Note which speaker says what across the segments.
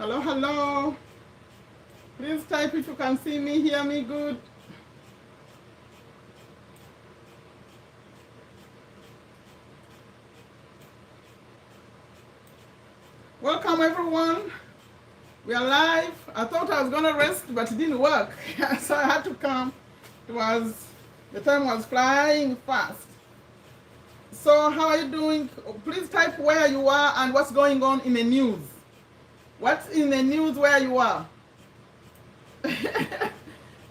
Speaker 1: Hello, hello. Please type if you can see me, hear me good. Welcome, everyone. We are live. I thought I was going to rest, but it didn't work. So I had to come. The time was flying fast. So how are you doing? Please type where you are and what's going on in the news. What's in the news where you are?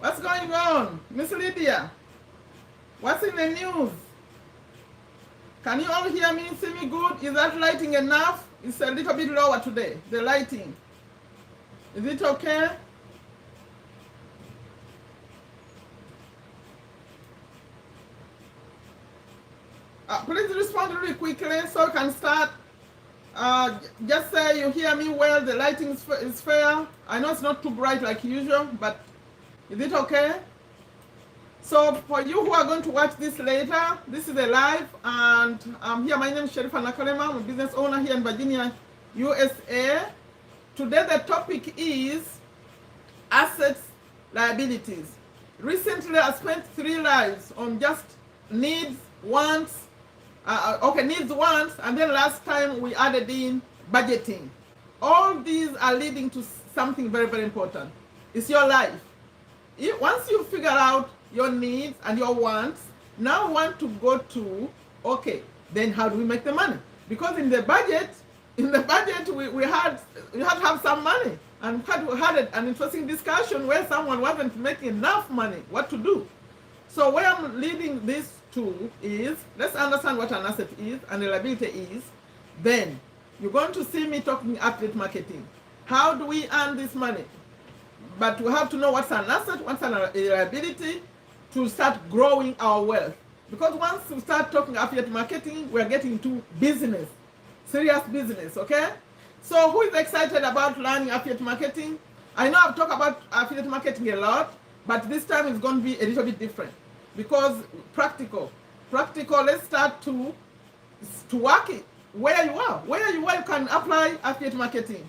Speaker 1: What's going on? Miss Lydia, what's in the news? Can you all hear me, see me good? Is that lighting enough? It's a little bit lower today, the lighting. Is it okay? Please respond really quickly so we can start. Just say you hear me well, the lighting is fair. I know it's not too bright like usual, but is it okay? So for you who are going to watch this later, this is a live, and I'm here. My name is Sherifa Nakalema. I'm a business owner here in Virginia, USA. Today the topic is assets, liabilities. Recently I spent 3 lives on just needs, wants, needs, wants, and then last time we added in budgeting. All these are leading to something very, very important. It's your life. Once you figure out your needs and your wants, now we want to go to, okay, then how do we make the money? Because in the budget we had to have some money, and we had an interesting discussion where someone wasn't making enough money, what to do. So where I'm leading this to is, let's understand what an asset is and a liability is. Then you're going to see me talking affiliate marketing. How do we earn this money? But we have to know what's an asset, what's an liability, to start growing our wealth. Because once we start talking affiliate marketing, we're getting into business, serious business, okay? So who is excited about learning affiliate marketing? I know I've talked about affiliate marketing a lot, but this time it's going to be a little bit different. Because practical, let's start to work it. Where you are, you can apply affiliate marketing.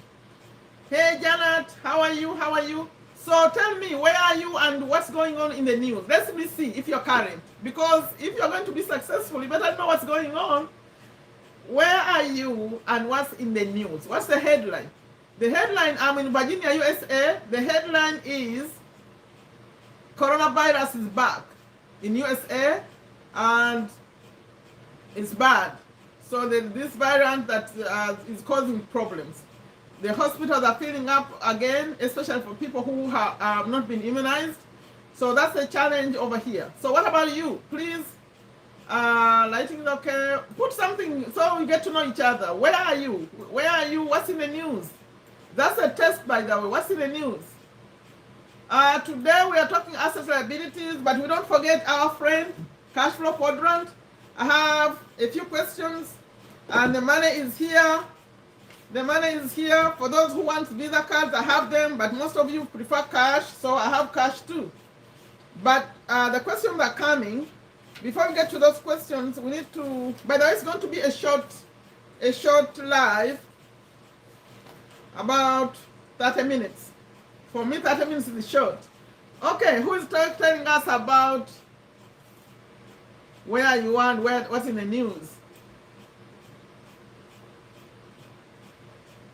Speaker 1: Hey Janet, how are you? So tell me, where are you and what's going on in the news? Let me see if you're current. Because if you're going to be successful, you better know what's going on. Where are you and what's in the news? What's the headline? The headline, I'm in Virginia, USA. The headline is coronavirus is back in USA and it's bad. So this variant that is causing problems. The hospitals are filling up again, especially for people who have not been immunized. So that's a challenge over here. So what about you? Please, lighting is okay. Put something so we get to know each other. Where are you? What's in the news? That's a test, by the way. What's in the news? Today we are talking asset liabilities, but we don't forget our friend, cash flow quadrant. I have a few questions, and the money is here. The money is here. For those who want Visa cards, I have them, but most of you prefer cash, so I have cash too. But the questions are coming. Before we get to those questions, we need to, by the way, it's going to be a short live, about 30 minutes. For me, 30 minutes is short. Okay, who is telling us about where you are and what's in the news?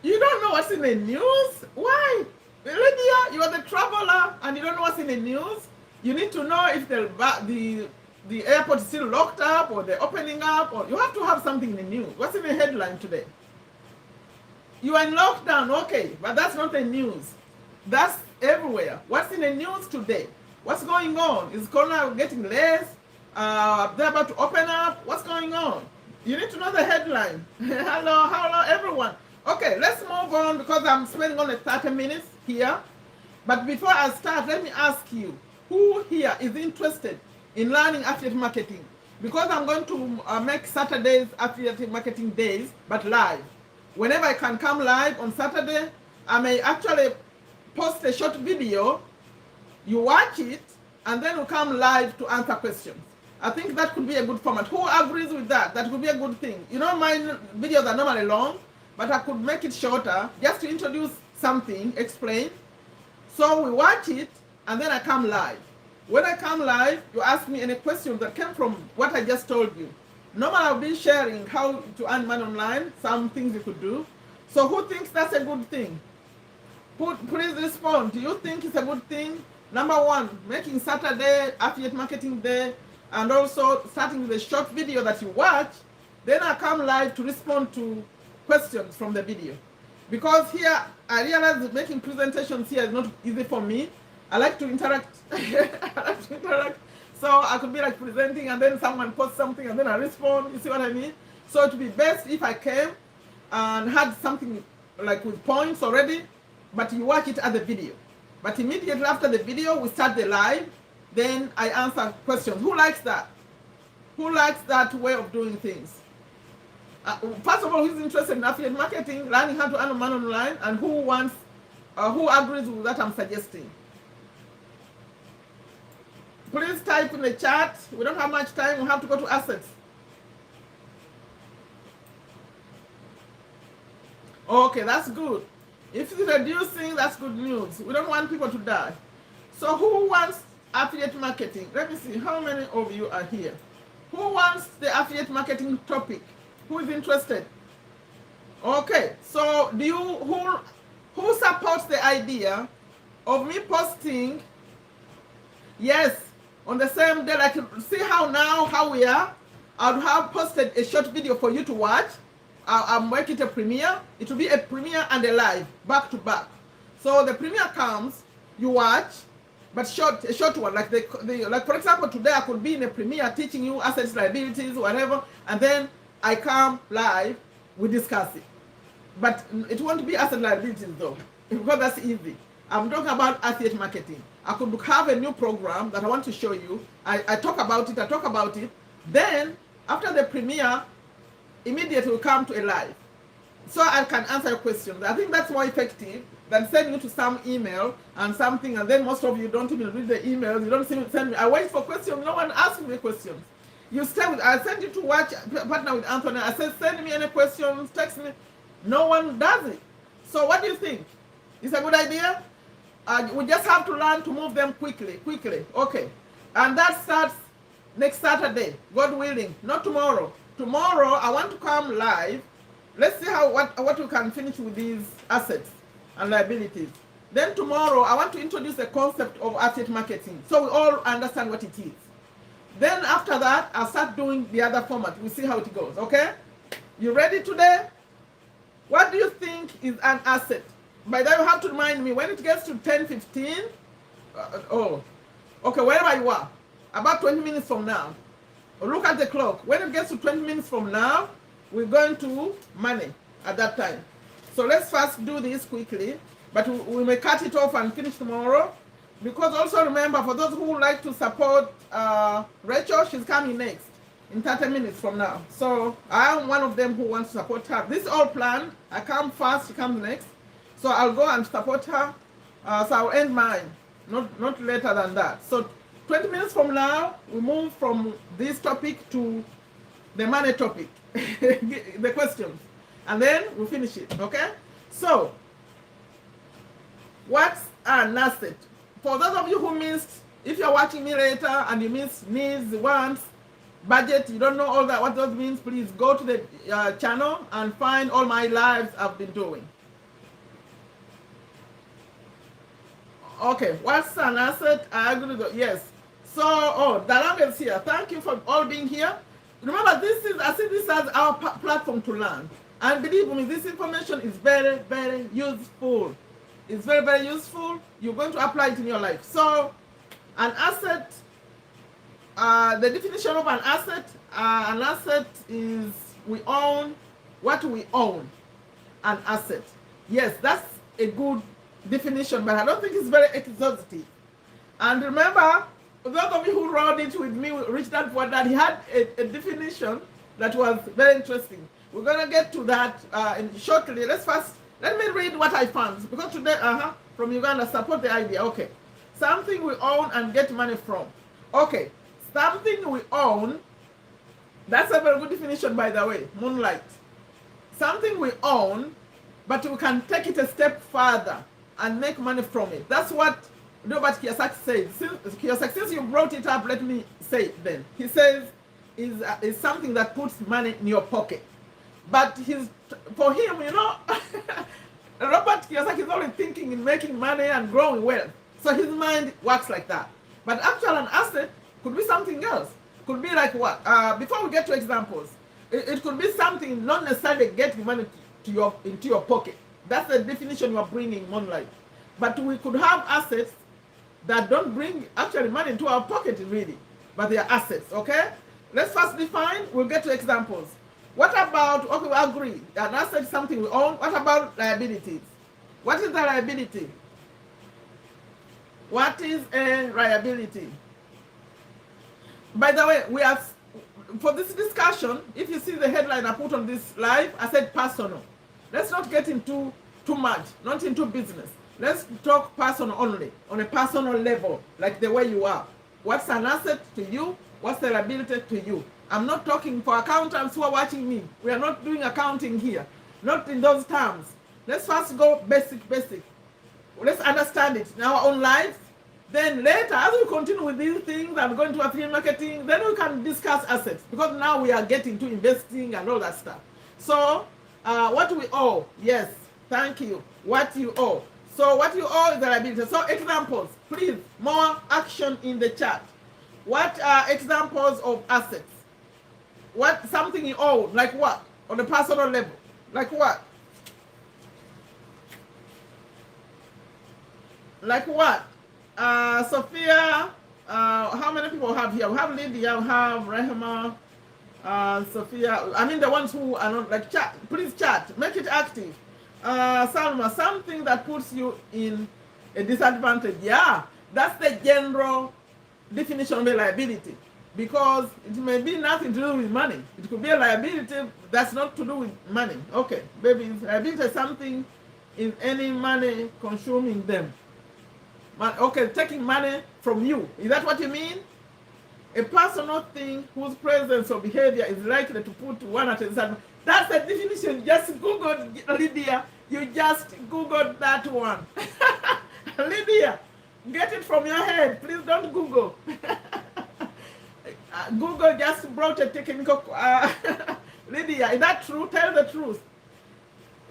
Speaker 1: You don't know what's in the news? Why? Lydia, you are the traveler and you don't know what's in the news? You need to know if the airport is still locked up or they're opening up, or you have to have something in the news. What's in the headline today? You are in lockdown, okay, but that's not the news. That's everywhere. What's in the news today? What's going on? Is Corona getting less? They're about to open up? What's going on? You need to know the headline. Hello, everyone. Okay, let's move on because I'm spending only 30 minutes here. But before I start, let me ask you, who here is interested in learning affiliate marketing? Because I'm going to make Saturdays affiliate marketing days, but live. Whenever I can come live on Saturday, I may actually post a short video, you watch it, and then you come live to answer questions. I think that could be a good format. Who agrees with that? That could be a good thing. You know, my videos are normally long, but I could make it shorter just to introduce something explained. So we watch it, and then I come live. When I come live, you ask me any questions that came from what I just told you. Normally, I'll be sharing how to earn money online, some things you could do. So who thinks that's a good thing? Please respond. Do you think it's a good thing? Number one, making Saturday affiliate marketing day, and also starting with a short video that you watch. Then I come live to respond to questions from the video. Because here, I realize that making presentations here is not easy for me. I like to interact. So I could be like presenting, and then someone posts something, and then I respond. You see what I mean? So it would be best if I came and had something like with points already, but you watch it as a video. But immediately after the video, we start the live. Then I answer questions. Who likes that? Who likes that way of doing things? First of all, who's interested in affiliate marketing, learning how to earn money online, and who wants, who agrees with what I'm suggesting? Please type in the chat. We don't have much time. We have to go to assets. Okay, that's good. If it's reducing, that's good news. We don't want people to die. So who wants affiliate marketing? Let me see how many of you are here. Who wants the affiliate marketing topic? Who is interested? Okay, so do you who supports the idea of me posting? Yes, on the same day, like see how we are. I'll have posted a short video for you to watch. I'm making a premiere. It will be a premiere and a live back to back. So the premiere comes, you watch, but a short one. Like like for example, today I could be in a premiere teaching you assets, liabilities, whatever, and then I come live, we discuss it. But it won't be asset liabilities though, because that's easy. I'm talking about affiliate marketing. I could have a new program that I want to show you. I talk about it. Then after the premiere, immediately we come to a live. So I can answer your questions. I think that's more effective than sending you to some email and something, and then most of you don't even read the emails. You don't send me. I wait for questions. No one asks me questions. You stay with. I send you to watch Partner with Anthony. I said, send me any questions, text me. No one does it. So what do you think? It's a good idea? We just have to learn to move them quickly. Okay. And that starts next Saturday, God willing. Not tomorrow. Tomorrow, I want to come live. Let's see what we can finish with these assets and liabilities. Then tomorrow, I want to introduce the concept of affiliate marketing so we all understand what it is. Then after that, I'll start doing the other format. We'll see how it goes, okay? You ready today? What do you think is an asset? By that, you have to remind me, when it gets to 10:15, okay, wherever you are, about 20 minutes from now, look at the clock. When it gets to 20 minutes from now, we're going to money at that time. So let's first do this quickly, but we may cut it off and finish tomorrow. Because also remember, for those who like to support Rachel, she's coming next in 30 minutes from now. So I'm one of them who wants to support her. This is all planned. I come first, she comes next. So I'll go and support her. So I'll end mine, not later than that. So 20 minutes from now, we move from this topic to the money topic, the questions, and then we finish it, okay? So, what's an asset? For those of you who missed, if you're watching me later and you missed needs, wants, budget, you don't know all that, what those means, please go to the channel and find all my lives I've been doing. Okay, what's an asset? I agree with yes. So, Dalang is here. Thank you for all being here. Remember, I see this as our platform to learn. And believe me, this information is very, very useful. It's very, very useful. You're going to apply it in your life. So, an asset, the definition of an asset is we own what we own. An asset. Yes, that's a good definition, but I don't think it's very exhaustive. And remember, those of you who wrote it with me, Richard, for that, he had a definition that was very interesting. We're going to get to that shortly. Let me read what I found. Because today, from Uganda, support the idea. Okay. Something we own and get money from. Okay. Something we own, that's a very good definition, by the way. Moonlight. Something we own but we can take it a step further and make money from it. That's what Robert Kiyosaki says. Since you brought it up, let me say it then. He says is something that puts money in your pocket. But for him, you know, Robert Kiyosaki is only thinking in making money and growing wealth. So his mind works like that. But actually an asset could be something else. Could be like what? Before we get to examples, it could be something not necessarily getting money into your pocket. That's the definition you are bringing in life. But we could have assets that don't bring actually money into our pocket really, but they are assets, okay? Let's first define, we'll get to examples. What about, okay, we agree, an asset is something we own. What about liabilities? What is the liability? What is a liability? By the way, we have, for this discussion, if you see the headline I put on this live, I said personal. Let's not get into too much, not into business. Let's talk personal only, on a personal level, like the way you are. What's an asset to you? What's the liability to you? I'm not talking for accountants who are watching me. We are not doing accounting here. Not in those terms. Let's first go basic. Let's understand it in our own lives. Then later, as we continue with these things and go into affiliate marketing, then we can discuss assets. Because now we are getting to investing and all that stuff. So, what we owe. Yes, thank you. What you owe. So what you owe is the liability. So examples, please, more action in the chat. What are examples of assets? What, something you owe, like what? On a personal level, like what? Like what? Sophia, how many people have here? We have Lydia, we have Rehema, Sophia. I mean the ones who are not, like chat, please chat, make it active. Salma, something that puts you in a disadvantage. Yeah, that's the general definition of a liability, because it may be nothing to do with money. It could be a liability that's not to do with money. Okay, maybe liability is something in any money consuming them. Okay, taking money from you. Is that what you mean? A personal thing whose presence or behavior is likely to put one at a disadvantage. That's the definition. Just Googled, Lydia. You just Googled that one. Lydia, get it from your head. Please don't Google. Google just brought a technical... Lydia, is that true? Tell the truth.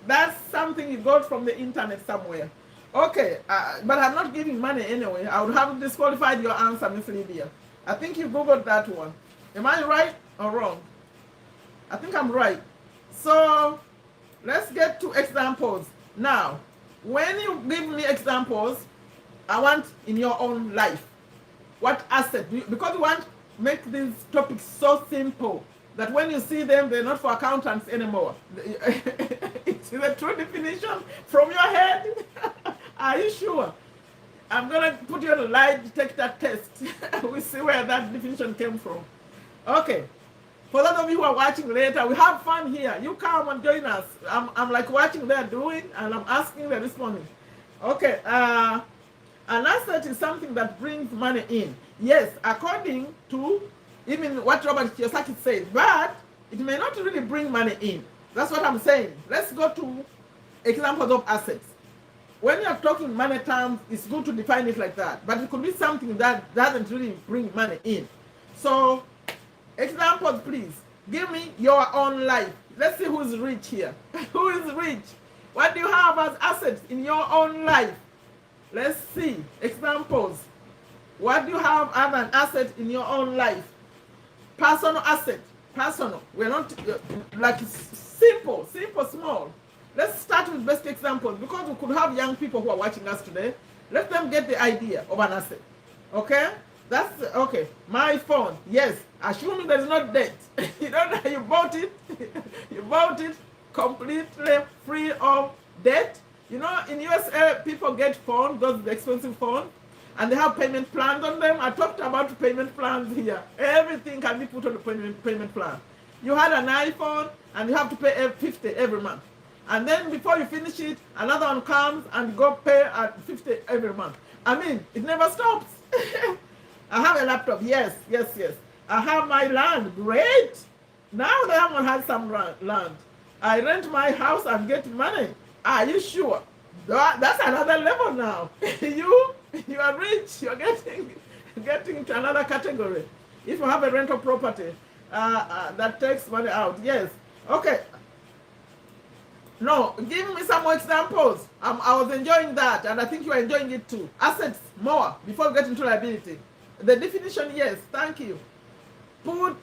Speaker 1: That's something you got from the internet somewhere. Okay, but I'm not giving money anyway. I would have disqualified your answer, Miss Lydia. I think you Googled that one. Am I right or wrong? I think I'm right. So let's get to examples. Now, when you give me examples, I want in your own life. What asset? Because we want to make these topics so simple that when you see them, they're not for accountants anymore. It's the true definition from your head. Are you sure? I'm going to put you on a lie detector test. We see where that definition came from. Okay. For those of you who are watching later, we have fun here. You come and join us. I'm like watching they're doing, and I'm asking, they're responding. Okay. An asset is something that brings money in. Yes, according to even what Robert Kiyosaki says, but it may not really bring money in. That's what I'm saying. Let's go to examples of assets. When you're talking money terms, it's good to define it like that. But it could be something that doesn't really bring money in. So, examples, please. Give me your own life. Let's see who's rich here. Who is rich? What do you have as assets in your own life? Let's see. Examples. What do you have as an asset in your own life? Personal asset. Personal. We're not like simple, small. Let's start with best examples, because we could have young people who are watching us today. Let them get the idea of an asset. Okay? That's okay. My phone. Yes. Assuming there's no debt. You don't know, you bought it. You bought it completely free of debt. You know, in USA, people get phones, those expensive phones, and they have payment plans on them. I talked about payment plans here. Everything can be put on the payment plan. You had an iPhone, and you have to pay 50 every month. And then before you finish it, another one comes and go pay at 50 every month. I mean, it never stops. I have a laptop. Yes. I have my land. Great. Now the one has some land. I rent my house and get money. Are you sure? That's another level now. you are rich. You're getting to another category. If you have a rental property that takes money out, yes. Okay. No, give me some more examples. I was enjoying that, and I think you are enjoying it too. Assets, more, before we get into liability. The definition, yes, thank you. Put,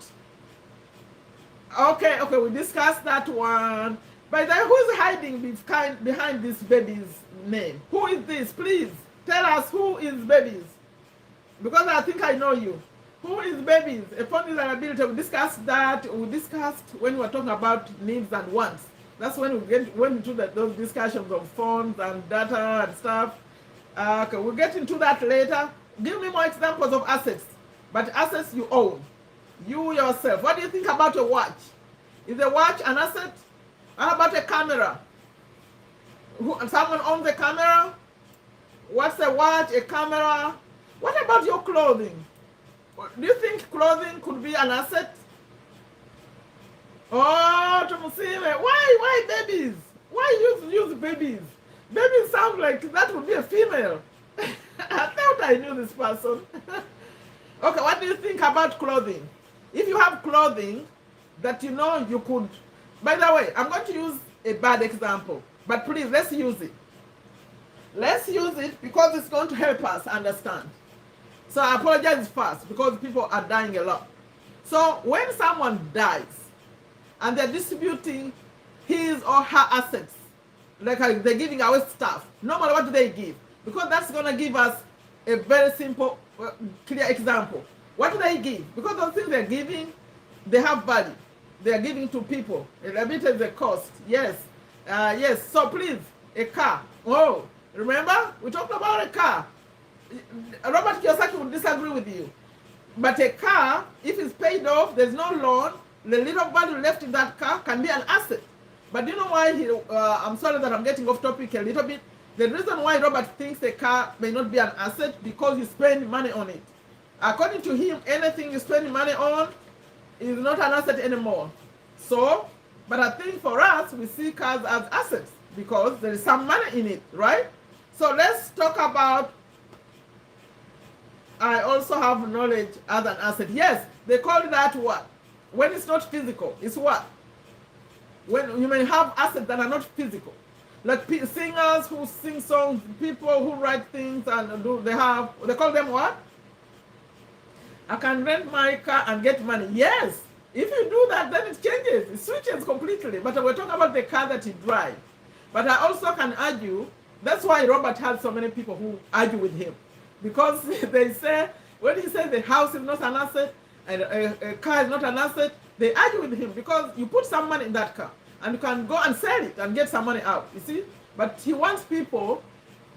Speaker 1: okay, we discussed that one. By the way, who's hiding behind this baby's name? Who is this? Please, tell us who is babies. Because I think I know you. Who is babies? Upon this liability, we discussed that. We discussed when we were talking about needs and wants. That's when we went into those discussions of phones and data and stuff. Okay, we'll get into that later. Give me more examples of assets. But assets you own. You yourself. What do you think about a watch? Is a watch an asset? How about a camera? Someone owns a camera? What's a watch, a camera? What about your clothing? Do you think clothing could be an asset? Oh, Tumusime, why babies? Why use babies? Babies sound like that would be a female. I thought I knew this person. Okay, what do you think about clothing? If you have clothing that you know you could... By the way, I'm going to use a bad example, but please, let's use it. Let's use it because it's going to help us understand. So I apologize first because people are dying a lot. So when someone dies and they're distributing his or her assets, like they're giving away stuff, no matter what do they give, because that's going to give us a very simple, clear example. What do they give? Because those things they're giving, they have value. They are giving to people. A liability is a cost. Yes. Yes. So please, a car. Oh, remember? We talked about a car. Robert Kiyosaki would disagree with you. But a car, if it's paid off, there's no loan, the little value left in that car can be an asset. But do you know why I'm sorry that I'm getting off topic a little bit. The reason why Robert thinks a car may not be an asset, because you spend money on it. According to him, anything you spend money on is not an asset anymore. So, but I think for us, we see cars as assets because there is some money in it, right? So let's talk about, I also have knowledge as an asset. Yes, they call that what? When it's not physical, it's what? When you may have assets that are not physical. Like singers who sing songs, people who write things and they call them what? I can rent my car and get money. Yes, if you do that, then it changes. It switches completely. But we're talking about the car that you drive. But I also can argue, that's why Robert had so many people who argue with him. Because they say, when he says the house is not an asset, and a car is not an asset, they argue with him because you put some money in that car and you can go and sell it and get some money out, you see? But he wants people,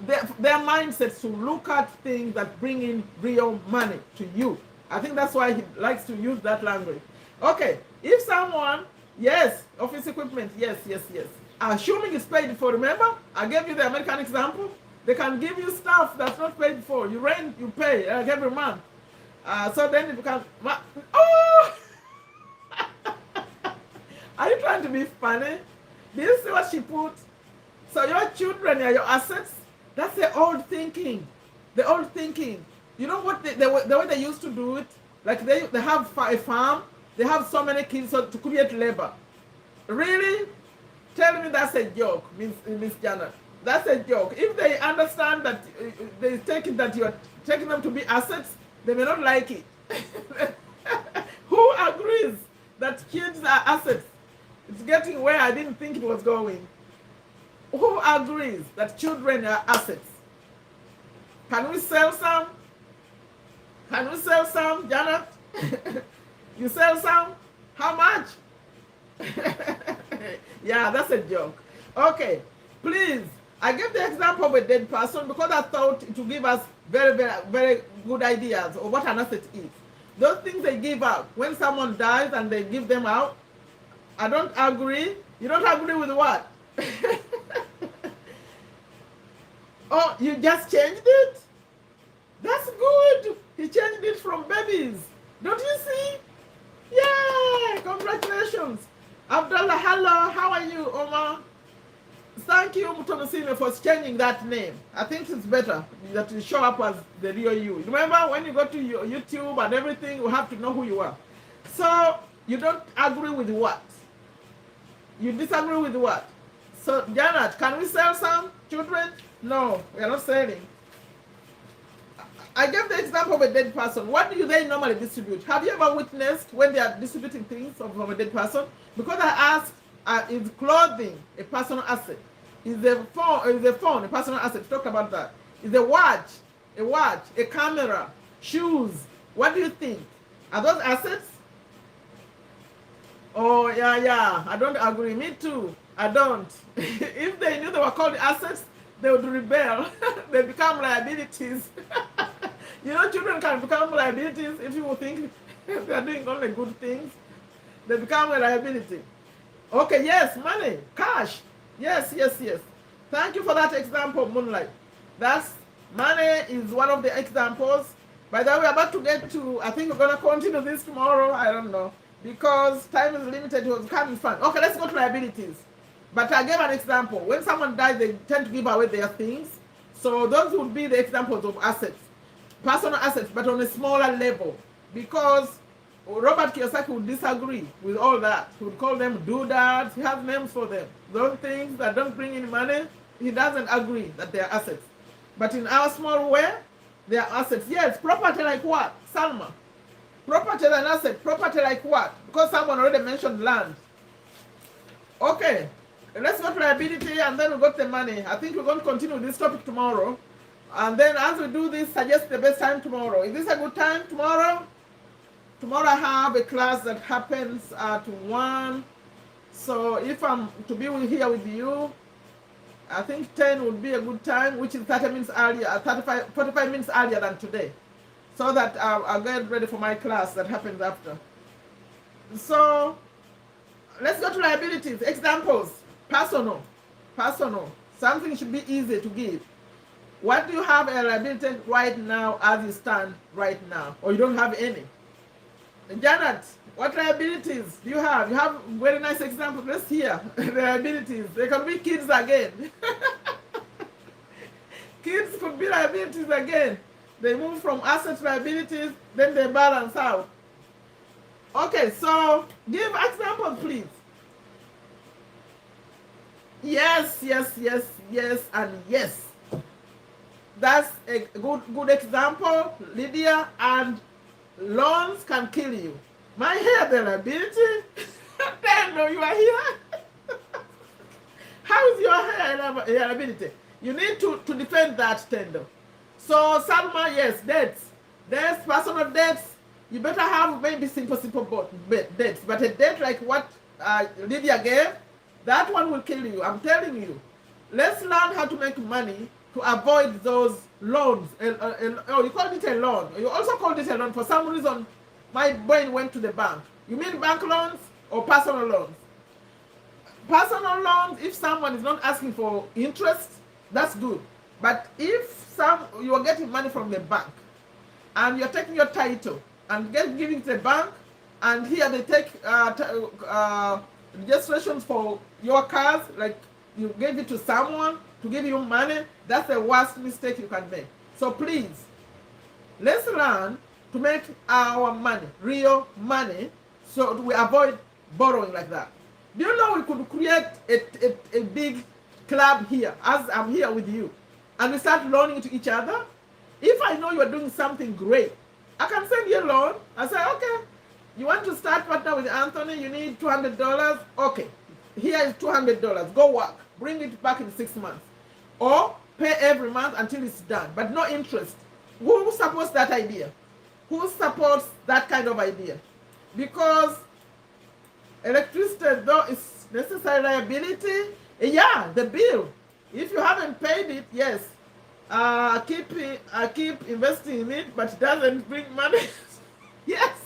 Speaker 1: their mindsets to look at things that bring in real money to you. I think that's why he likes to use that language. Okay, if someone, yes, office equipment, yes. Assuming it's paid for, remember? I gave you the American example. They can give you stuff that's not paid for. You rent, you pay like every month. So then it becomes, oh! Are you trying to be funny? Do you see what she put? So your children are your assets? That's the old thinking. The old thinking. You know what, the way they used to do it? Like they have a farm, they have so many kids to create labor. Really? Tell me that's a joke, Miss Janet. That's a joke. If they understand that they take it that you're taking them to be assets, they may not like it. Who agrees that kids are assets? It's getting where I didn't think it was going. Who agrees that children are assets? Can we sell some? Can we sell some, Janet? You sell some? How much? Yeah, that's a joke. Okay, please. I gave the example of a dead person because I thought it would give us very, very, very good ideas of what an asset is. Those things they give out. When someone dies and they give them out, I don't agree. You don't agree with what? Oh, you just changed it? That's good. He changed it from babies. Don't you see? Yay! Congratulations. Abdullah, hello. How are you, Omar? Thank you, Mutonosine, for changing that name. I think it's better that you show up as the real you. Remember, when you go to your YouTube and everything, you have to know who you are. So, you don't agree with what? You disagree with what? So, Janet, can we sell some children? No, we are not selling. I gave the example of a dead person. What do they normally distribute? Have you ever witnessed when they are distributing things from a dead person? Because I asked, is clothing a personal asset? Is a phone a personal asset? Talk about that. Is a watch, a camera, shoes? What do you think? Are those assets? Oh, yeah, I don't agree. Me too. I don't. If they knew they were called assets, they would rebel. They become liabilities. You know, children can become liabilities if you think they are doing only good things. They become a liability. Okay, yes, money, cash. Yes. Thank you for that example, Moonlight. That's money is one of the examples. By the way, we're about to get to, I think we're going to continue this tomorrow. I don't know. Because time is limited, it was kind of fun. Okay, let's go to liabilities. But I gave an example. When someone dies, they tend to give away their things. So those would be the examples of assets. Personal assets, but on a smaller level. Because Robert Kiyosaki would disagree with all that. He would call them doodads. He has names for them. Those things that don't bring in money, he doesn't agree that they are assets. But in our small way, they are assets. Yes, property like what? Salma. Property is an asset. Property like what? Because someone already mentioned land. Okay, let's go to liability and then we'll go to the money. I think we're going to continue this topic tomorrow. And then as we do this, suggest the best time tomorrow. Is this a good time tomorrow? Tomorrow I have a class that happens at 1. So if I'm to be here with you, I think 10 would be a good time, which is 30 minutes earlier, 45 minutes earlier than today. So that I'll get ready for my class that happens after. So let's go to liabilities. Examples. Personal. Something should be easy to give. What do you have a liability right now as you stand right now? Or you don't have any? Janet, what liabilities do you have? You have very nice examples. Let's hear the liabilities. They can be kids again. Kids could be liabilities again. They move from assets liabilities, then they balance out. Okay, so give examples, please. Yes, and yes. That's a good example, Lydia. And loans can kill you. My hair, the liability? Tendo, you are here? How is your hair liability? You need to defend that, Tendo. So, Salma, yes, debts, personal debts. You better have maybe simple debts. But a debt like what Lydia gave, that one will kill you. I'm telling you. Let's learn how to make money to avoid those loans. Oh, you called it a loan. You also called it a loan. For some reason, my brain went to the bank. You mean bank loans or personal loans? Personal loans, if someone is not asking for interest, that's good. But if you are getting money from the bank and you're taking your title and giving it to the bank, and here they take registrations for your cars, like you gave it to someone to give you money, that's the worst mistake you can make. So please, let's learn to make our money, real money, so we avoid borrowing like that. Do you know we could create a big club here, as I'm here with you, and we start loaning to each other? If I know you are doing something great, I can send you a loan. I say, okay, you want to start partner with Anthony, you need $200. Okay, here is $200. Go work. Bring it back in 6 months. Or pay every month until it's done, but no interest. Who supports that idea? Who supports that kind of idea? Because electricity, though, is necessary liability. Yeah, the bill. If you haven't paid it, yes, I keep investing in it, but it doesn't bring money. Yes.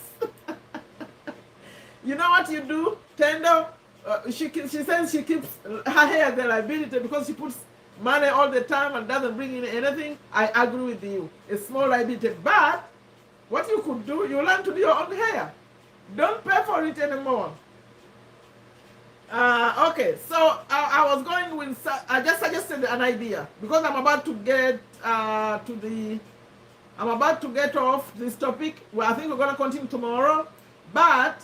Speaker 1: You know what you do, Tendo? She says she keeps her hair the liability because she puts money all the time and doesn't bring in anything. I agree with you. It's small liability. But what you could do, you learn to do your own hair. Don't pay for it anymore. Okay. Okay, so I was going with, I just suggested an idea because I'm about to get I'm about to get off this topic. Well, I think we're going to continue tomorrow, but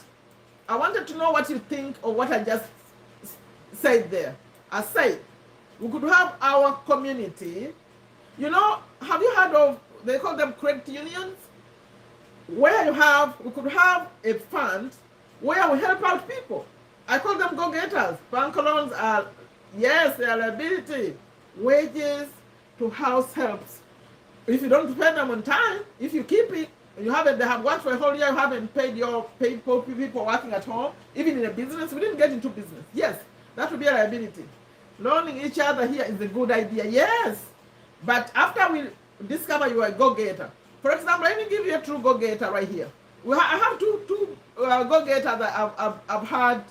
Speaker 1: I wanted to know what you think of what I just said there. I said we could have our community. You know, have you heard of, they call them credit unions? Where we could have a fund where we help out people. I call them go-getters. Bank loans are, yes, they are liability. Wages to house helps. If you don't pay them on time, if you keep it, they have worked for a whole year, you haven't paid for people working at home, even in a business. We didn't get into business. Yes, that would be a liability. Loaning each other here is a good idea. Yes, but after we discover you are a go-getter. For example, let me give you a true go-getter right here. I have two go-getters that I've had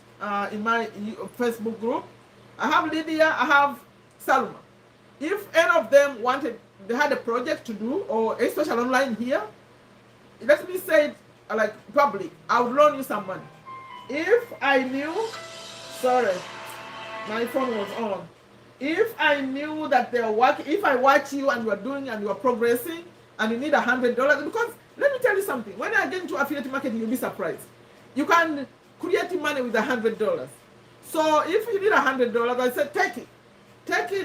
Speaker 1: in my Facebook group. I have Lydia, I have Salma. If any of them they had a project to do, or especially online here, let me say it like public, I would loan you some money. If I knew, sorry, my phone was on. If I knew that they're working, if I watch you and you are doing and you are progressing and you need $100, because let me tell you something, when I get into affiliate marketing, you'll be surprised. You can create money with $100. So if you need $100, I said, take it,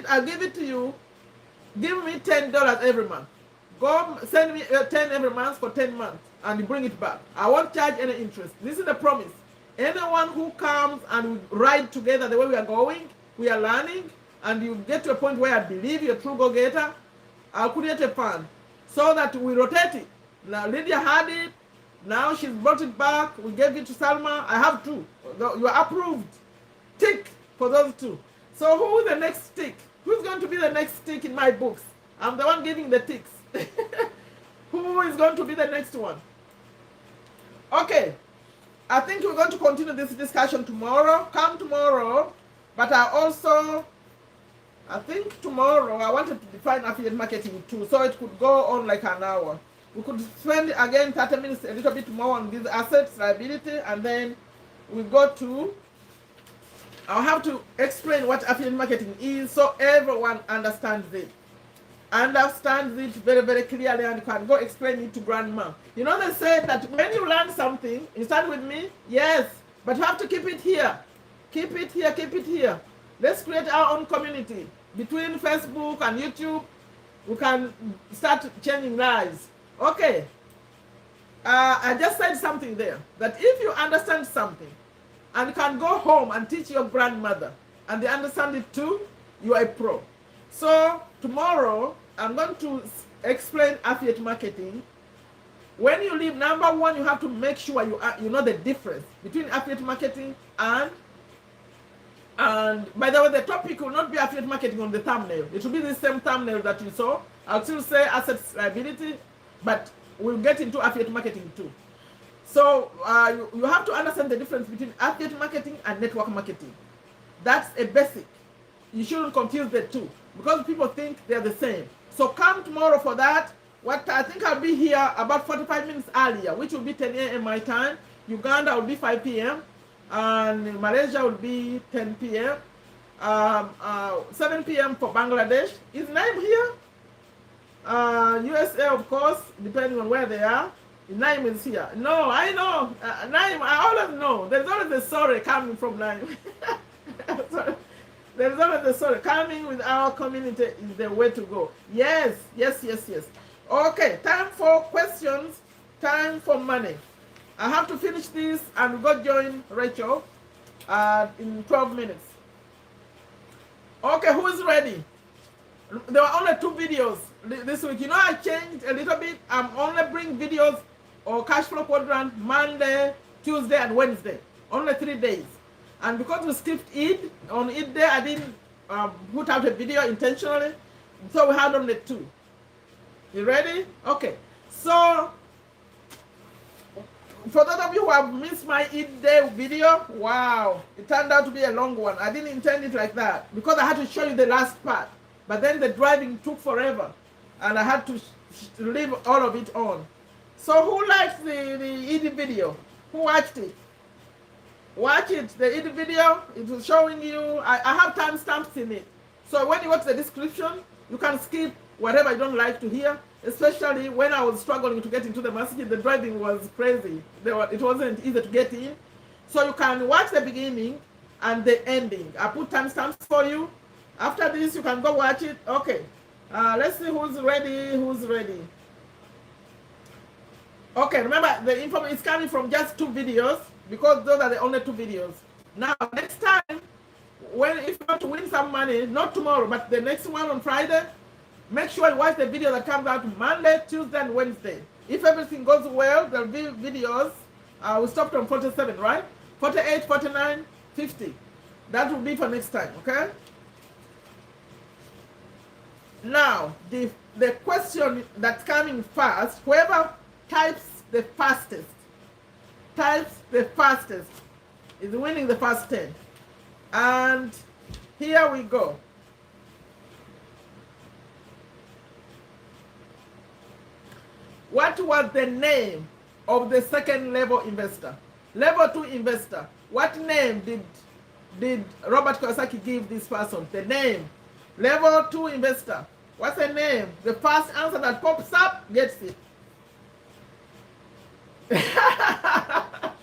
Speaker 1: I'll give it to you. Give me $10 every month. Go send me 10 every month for 10 months and bring it back. I won't charge any interest. This is the promise. Anyone who comes and we ride together the way we are going, we are learning, and you get to a point where I believe you're a true go-getter, I'll create a fund so that we rotate it. Now Lydia had it, now she's brought it back, we gave it to Salma. I have two. You are approved. Tick for those two. So who is the next tick? Who's going to be the next tick in my books? I'm the one giving the ticks. Who is going to be the next one? Okay. I think we're going to continue this discussion tomorrow. Come tomorrow. But I think tomorrow I wanted to define affiliate marketing too, so it could go on like an hour. We could spend again 30 minutes, a little bit more on these assets, liability, and then we go to, I'll have to explain what affiliate marketing is so everyone understands it. Understands it very, very clearly and can go explain it to grandma. You know, they say that when you learn something, you start with me, yes, but you have to keep it here. Keep it here, keep it here. Let's create our own community. Between Facebook and YouTube, we can start changing lives. Okay. I just said something there, that if you understand something and can go home and teach your grandmother and they understand it too, you are a pro. So tomorrow, I'm going to explain affiliate marketing. When you leave, number one, you have to make sure you know the difference between affiliate marketing and by the way, the topic will not be affiliate marketing on the thumbnail. It will be the same thumbnail that you saw. I'll still say assets liability, but we'll get into affiliate marketing too. So you have to understand the difference between affiliate marketing and network marketing. That's a basic. You shouldn't confuse the two because people think they're the same. So come tomorrow for that. I think I'll be here about 45 minutes earlier, which will be 10 a.m. my time. Uganda will be 5 p.m. and Malaysia will be 10 p.m. 7 p.m. for Bangladesh. Is Naim here? USA, of course, depending on where they are. Naim is here. No, I know. Naim, I always know. There's always a sorry coming from Naim. There's always a sorry. Coming with our community is the way to go. Yes, yes, yes, yes. Okay, time for questions. Time for money. I have to finish this and go join Rachel in 12 minutes. Okay, who is ready? There were only 2 videos this week. You know, I changed a little bit. I'm only bring videos or cash flow quadrant Monday, Tuesday, and Wednesday. Only 3 days. And because we skipped Eid, on Eid day, I didn't put out a video intentionally. So we had only 2. You ready? Okay. So, for those of you who have missed my Eid day video, wow, it turned out to be a long one. I didn't intend it like that because I had to show you the last part. But then the driving took forever and I had to leave all of it on. So who liked the Eid video? Who watched it? Watch it, the video, it will showing you, I have timestamps in it. So when you watch the description, you can skip whatever you don't like to hear, especially when I was struggling to get into the masjid, the driving was crazy. It wasn't easy to get in. So you can watch the beginning and the ending. I put timestamps for you. After this, you can go watch it. Okay, let's see who's ready. Okay, remember the info is coming from just 2 videos because those are the only 2 videos. Now, next time, if you want to win some money, not tomorrow, but the next one on Friday, make sure you watch the video that comes out Monday, Tuesday, and Wednesday. If everything goes well, there'll be videos. We stopped on 47, right? 48, 49, 50. That will be for next time, okay? Now, the question that's coming first, whoever types the fastest is winning the first 10. And here we go. What was the name of the second level investor? Level 2 investor. What name did Robert Kiyosaki give this person? The name. Level 2 investor. What's the name? The first answer that pops up gets it.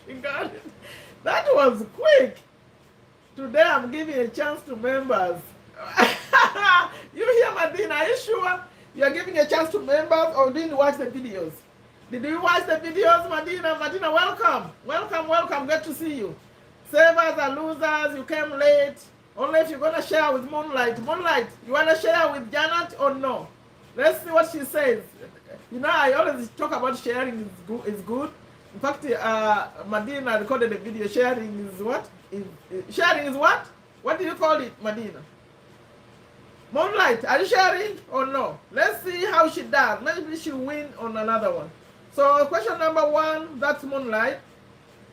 Speaker 1: You got it. That was quick. Today I'm giving a chance to members. You hear, Madina? Are you sure you're giving a chance to members, or didn't you watch the videos? Did you watch the videos, Madina? Madina, welcome. Welcome. Good to see you. Savers are losers. You came late. Only if you're going to share with Moonlight. Moonlight, you want to share with Janet or no? Let's see what she says. You know, I always talk about sharing is good. In fact, Madina recorded a video. Sharing is what? Sharing is what? What do you call it, Madina? Moonlight, are you sharing or no? Let's see how she does. Maybe she'll win on another one. So question number 1, that's Moonlight.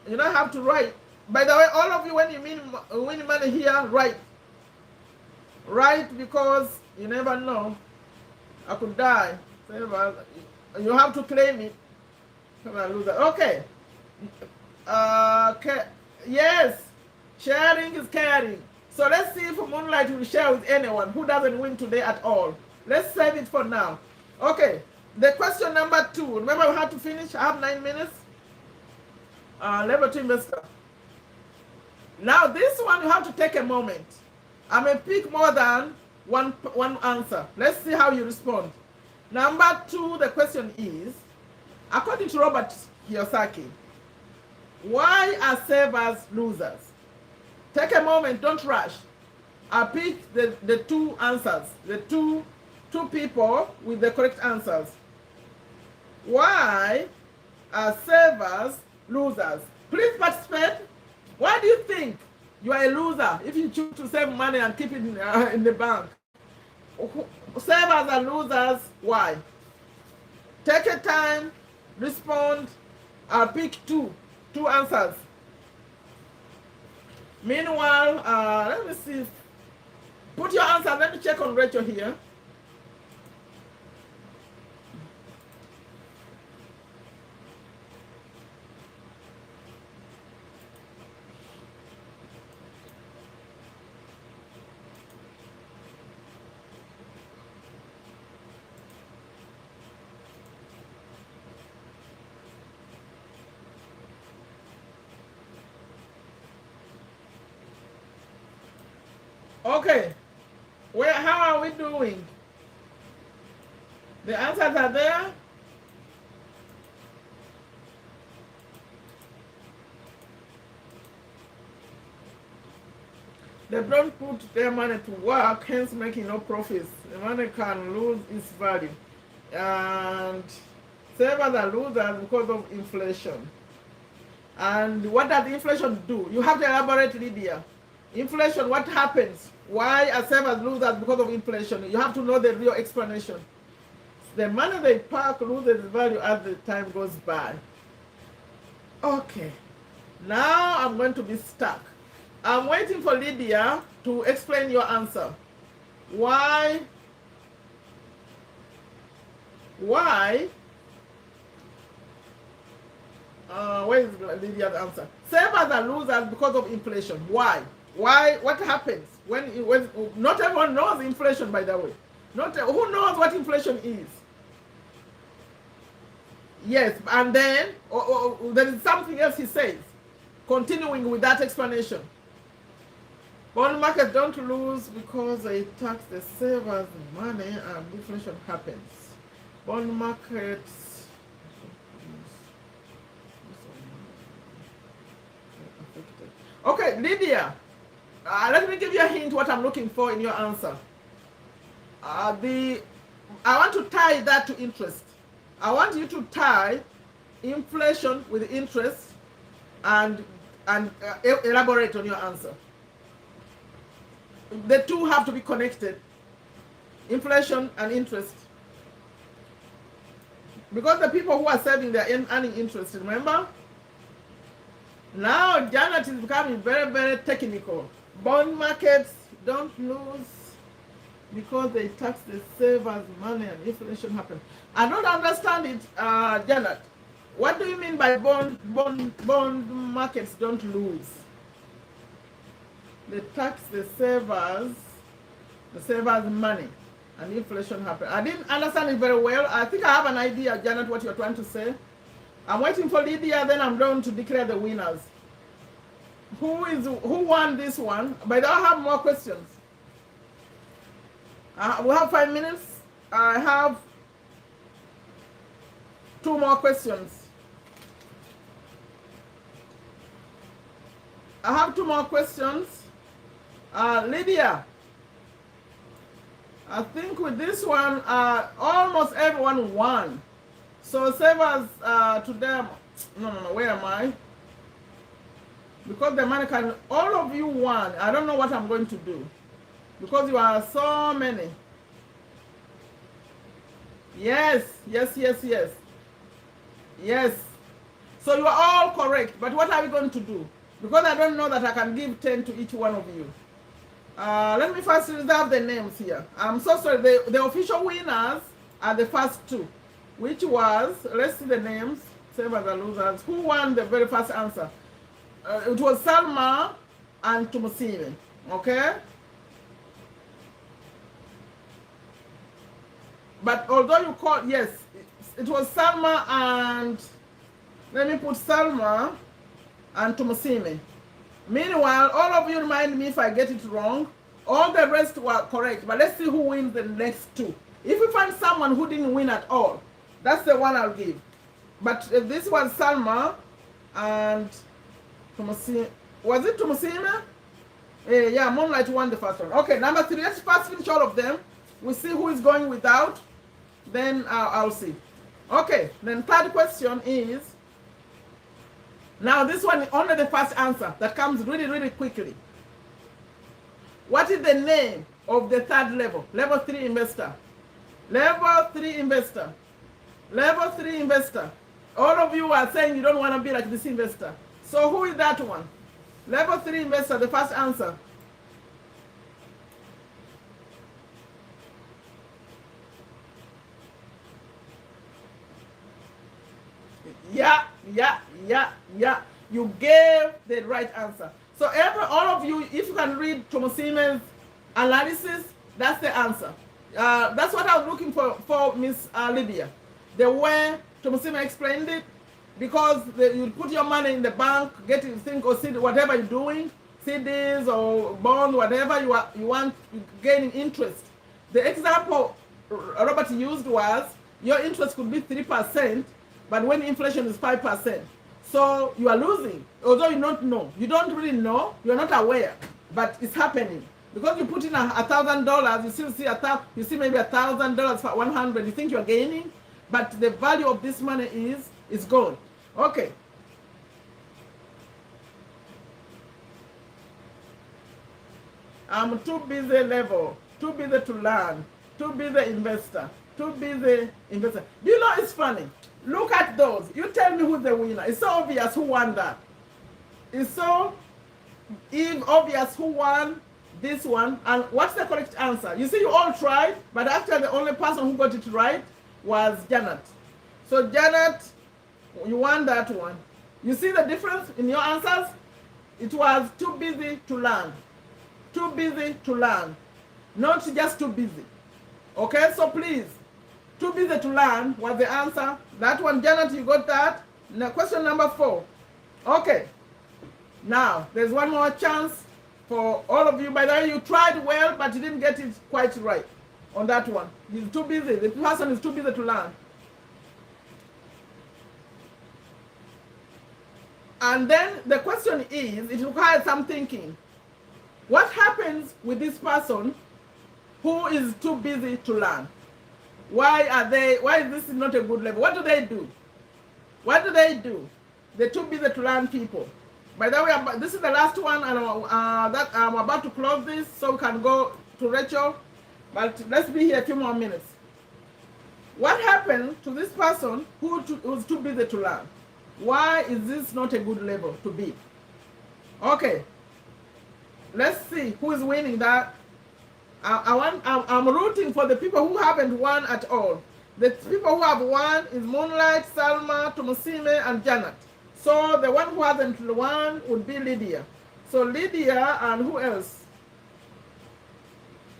Speaker 1: You don't have to write. By the way, all of you, when you win money here, write. Write, because you never know. I could die. You have to claim it. Okay. Okay. Yes. Sharing is caring. So let's see if Moonlight will share with anyone who doesn't win today at all. Let's save it for now. Okay. The question number 2. Remember, we have to finish. I have 9 minutes. Level 2 investor. Now this one, you have to take a moment. I may pick more than one answer. Let's see how you respond. Number 2, the question is, according to Robert Kiyosaki, why are savers losers? Take a moment, don't rush. I pick the 2 answers, the two people with the correct answers. Why are savers losers? Please participate. Why do you think you are a loser if you choose to save money and keep it in the bank? Savers are losers. Why? Take your time, respond. I'll pick two answers. Meanwhile, let me see. Put your answer. Let me check on Rachel here. Okay, how are we doing? The answers are there. They don't put their money to work, hence making no profits. The money can lose its value. And savers are losers because of inflation. And what does inflation do? You have to elaborate, Lydia. Inflation, what happens? Why are savers losers because of inflation? You have to know the real explanation. The money they park loses value as the time goes by. Okay, now I'm going to be stuck. I'm waiting for Lydia to explain your answer. Why Where is Lydia's answer? Savers are losers because of inflation. Why? Why? What happens when not everyone knows inflation, by the way. Not who knows what inflation is. Yes, and then there is something else he says. Continuing with that explanation. Bond markets don't lose because they tax the savers' money and inflation happens. Bond markets. Okay, Lydia, let me give you a hint what I'm looking for in your answer. I want to tie that to interest. I want you to tie inflation with interest and elaborate on your answer. The two have to be connected, inflation and interest. Because the people who are saving, they're earning interest, remember? Now, Janet is becoming very, very technical. Bond markets don't lose because they tax the savers' money and inflation happens. I don't understand it, Janet. What do you mean by bond markets don't lose? They tax the savers' money and inflation happens. I didn't understand it very well. I think I have an idea, Janet, what you're trying to say. I'm waiting for Lydia, then I'm going to declare the winners. Who won this one? But I have more questions. We have 5 minutes. I have 2 more questions. I have 2 more questions. Lydia, I think with this one, almost everyone won. So savers to them, no, where am I? Because the money can, all of you won. I don't know what I'm going to do. Because you are so many. Yes. So you are all correct. But what are we going to do? Because I don't know that I can give 10 to each one of you. Let me first reserve the names here. I'm so sorry. The official winners are the first 2. Which was, let's see the names, savers and losers. Who won the very first answer? It was Salma and Tumusime, okay? But although you called, yes, it was Salma and, let me put Salma and Tumusime. Meanwhile, all of you remind me if I get it wrong. All the rest were correct, but let's see who wins the next 2. If we find someone who didn't win at all, that's the one I'll give. But this was Salma and Tumusime. Was it Tumusime? Yeah, Moonlight won the first one. Okay, number 3. Let's first finish all of them. We see who is going without. Then I'll see. Okay, then third question is, now this one is only the first answer that comes really, really quickly. What is the name of the third level? Level 3 investor. Level 3 investor. Level 3 investor. All of you are saying you don't want to be like this investor. So who is that one? Level 3 investor, the first answer. Yeah. You gave the right answer. So all of you, if you can read Tomosime's analysis, that's the answer. That's what I was looking for Miss Lydia. The way Tomosime explained it, because you put your money in the bank, get it, think or CD, whatever you're doing, CDs or bond, whatever you want, gaining interest. The example Robert used was your interest could be 3%, but when inflation is 5%, so you are losing. Although you don't know, you don't really know, you are not aware, but it's happening. Because you put in $1,000, you still see you see maybe $1,000 for 100. You think you're gaining, but the value of this money is gone. Okay. I'm too busy level, too busy to learn, too busy investor, too busy investor. Do you know it's funny? Look at those. You tell me who's the winner. It's so obvious who won that. It's so obvious who won this one. And what's the correct answer? You see, you all tried, but actually the only person who got it right was Janet. So Janet, you won that one. You see the difference in your answers? It was too busy to learn. Too busy to learn. Not just too busy. Okay, so please, too busy to learn was the answer. That one, Janet, you got that. Now, question number 4. Okay. Now, there's one more chance for all of you. By the way, you tried well, but you didn't get it quite right on that one. He's too busy. The person is too busy to learn. And then the question is, it requires some thinking. What happens with this person who is too busy to learn? Why is this not a good level? What do they do? What do they do? They're too busy to learn people. By the way, this is the last one, and that I'm about to close this so we can go to Rachel. But let's be here a few more minutes. What happened to this person who's too busy to learn? Why is this not a good level to be? Okay, let's see who is winning that. I'm rooting for the people who haven't won at all. The people who have won is Moonlight, Salma, Tumusime, and Janet. So the one who hasn't won would be Lydia. So Lydia and who else?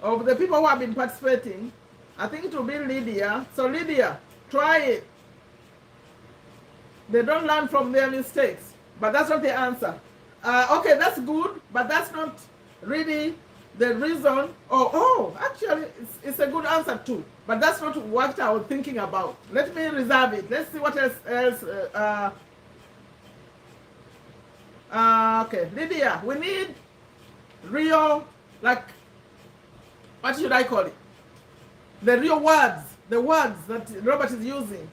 Speaker 1: Of the people who have been participating, I think it will be Lydia. So Lydia, try it. They don't learn from their mistakes, but that's not the answer. Okay, that's good, but that's not really the reason. Actually, it's a good answer too, but that's not what I was thinking about. Let me reserve it. Let's see what else. Okay, Lydia, we need real, like, what should I call it? The real words, the words that Robert is using.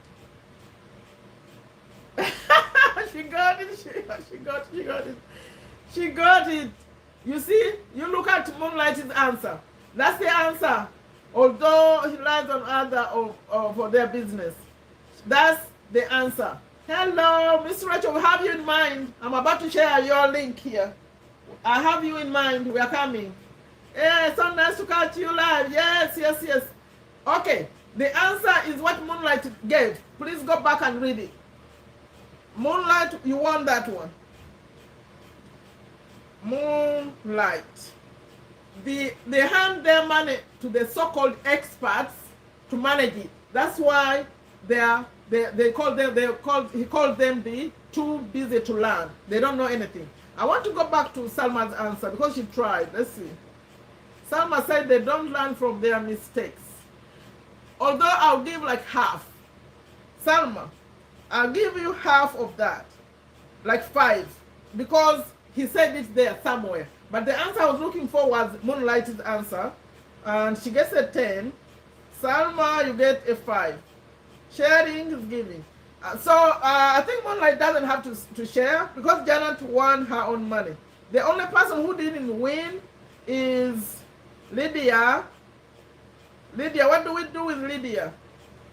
Speaker 1: She got it. She got it. She got it. You see, you look at Moonlight's answer. That's the answer. Although he relies on other for their business. That's the answer. Hello, Miss Rachel, we have you in mind. I'm about to share your link here. I have you in mind. We are coming. Yeah, so nice to catch you live. Yes. Okay, the answer is what Moonlight gave. Please go back and read it. Moonlight, you won that one. Moonlight. They hand their money to the so-called experts to manage it. That's why he called them the too busy to learn. They don't know anything. I want to go back to Salma's answer because she tried. Let's see. Salma said they don't learn from their mistakes. Although I'll give like half. Salma, I'll give you half of that, like 5, because he said it there somewhere. But the answer I was looking for was Moonlight's answer, and she gets a 10. Salma, you get a 5. Sharing is giving. I think Moonlight doesn't have to share because Janet won her own money. The only person who didn't win is Lydia. Lydia, what do we do with Lydia?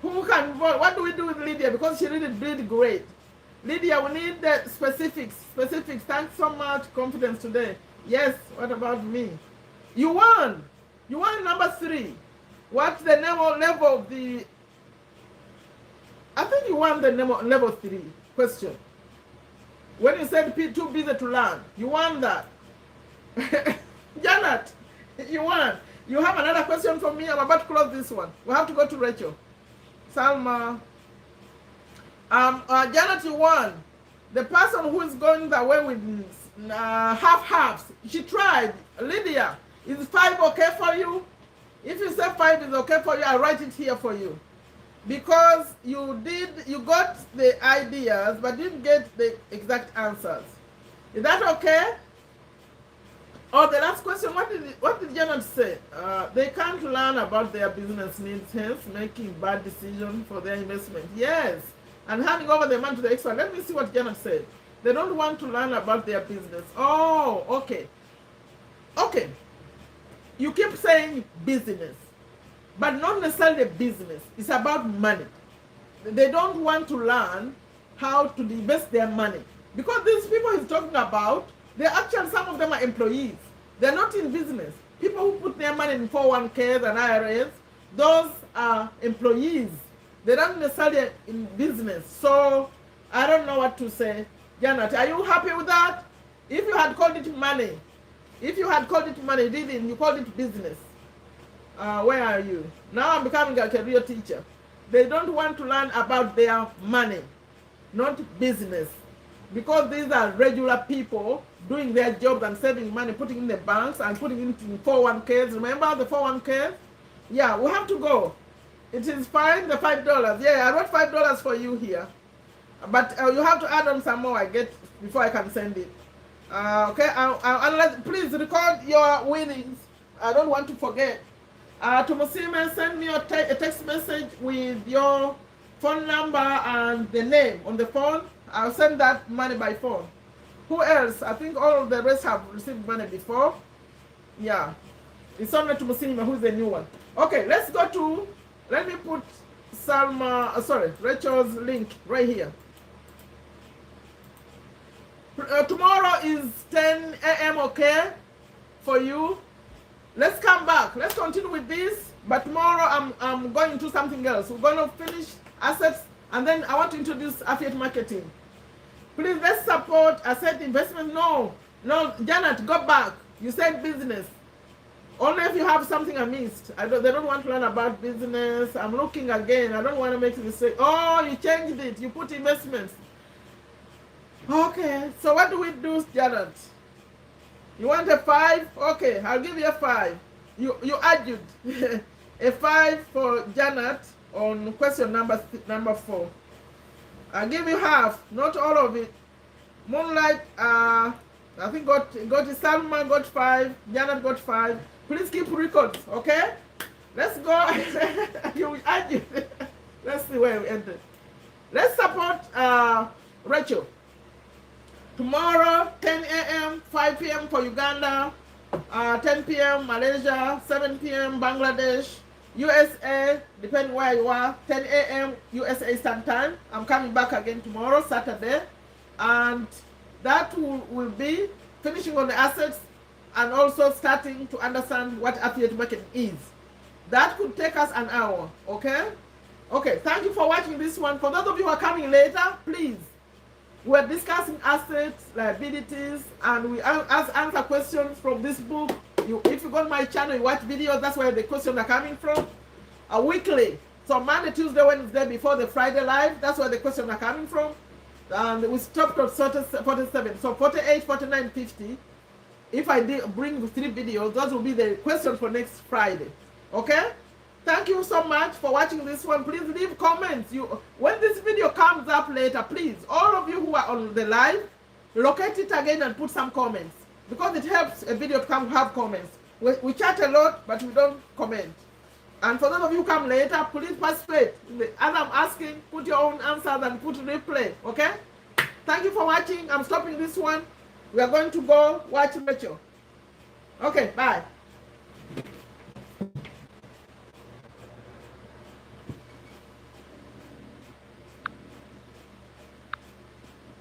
Speaker 1: Who can vote? What do we do with Lydia? Because she really did great. Lydia, we need the specifics. Thanks so much. Confidence today. Yes, what about me? You won. You won number 3. What's the level of the... I think you won the level 3 question. When you said too busy to learn, you won that. Janet, you won. You have another question for me? I'm about to close this one. We have to go to Rachel. Salma. Janet, you won. The person who is going the way with half-halves, she tried. Lydia, is 5 okay for you? If you say 5 is okay for you, I'll write it here for you. Because you got the ideas, but didn't get the exact answers. Is that okay? Oh, the last question, what did Janet say? They can't learn about their business needs, hence making bad decisions for their investment. Yes, and handing over the money to the expert. Let me see what Janet said. They don't want to learn about their business. Oh, okay. Okay. You keep saying business, but not necessarily business. It's about money. They don't want to learn how to invest their money. Because these people he's talking about, some of them are employees. They're not in business. People who put their money in 401ks and IRAs, those are employees. They're not necessarily in business. So I don't know what to say. Janet, are you happy with that? If you had called it money, didn't you called it business? Where are you? Now I'm becoming like a real teacher. They don't want to learn about their money, not business. Because these are regular people doing their jobs and saving money, putting in the banks and putting it in 401ks. Remember the 401ks? Yeah, we have to go. It is fine, the $5. Yeah, I wrote $5 for you here. But you have to add on some more, I get, before I can send it. Okay, please record your winnings. I don't want to forget. To Musime, send me a text message with your phone number and the name on the phone. I'll send that money by phone. Who else? I think all of the rest have received money before. Yeah. It's only to Musime, who's the new one. Okay, let's go to, let me put Rachel's link right here. Tomorrow is 10 a.m. okay for you. Let's come back. Let's continue with this. But tomorrow I'm going to something else. We're going to finish assets and then I want to introduce affiliate marketing. Please let's support asset investment. No, Janet, go back. You said business. Only if you have something I missed. They don't want to learn about business. I'm looking again. I don't want to make a mistake. Oh, you changed it. You put investments. Okay, so what do we do, Janet? You want a 5? Okay, I'll give you a 5. You argued. A 5 for Janet on question number 4. I'll give you half, not all of it. Moonlight, I think got Salma got 5, Janet got 5. Please keep records, okay? Let's go. You argued. Let's see where we ended. Let's support Rachel. Tomorrow, 10 a.m., 5 p.m. for Uganda, 10 p.m. Malaysia, 7 p.m. Bangladesh, USA, depending where you are, 10 a.m. USA Eastern Time. I'm coming back again tomorrow, Saturday. And that will be finishing on the assets and also starting to understand what affiliate marketing is. That could take us an hour, okay? Okay, thank you for watching this one. For those of you who are coming later, please. We're discussing assets, liabilities, and we answer questions from this book. If you go to my channel, you watch videos, that's where the questions are coming from. Weekly. So Monday, Tuesday, Wednesday, before the Friday live, that's where the questions are coming from. And we stopped at 47. So 48, 49, 50. If I bring 3 videos, those will be the questions for next Friday. Okay? Thank you so much for watching this one. Please leave comments. When this video comes up later, please, all of you who are on the live, locate it again and put some comments. Because it helps a video to have comments. We chat a lot, but we don't comment. And for those of you who come later, please participate. As I'm asking, put your own answers and put replay, okay? Thank you for watching. I'm stopping this one. We are going to go watch Rachel. Okay, bye.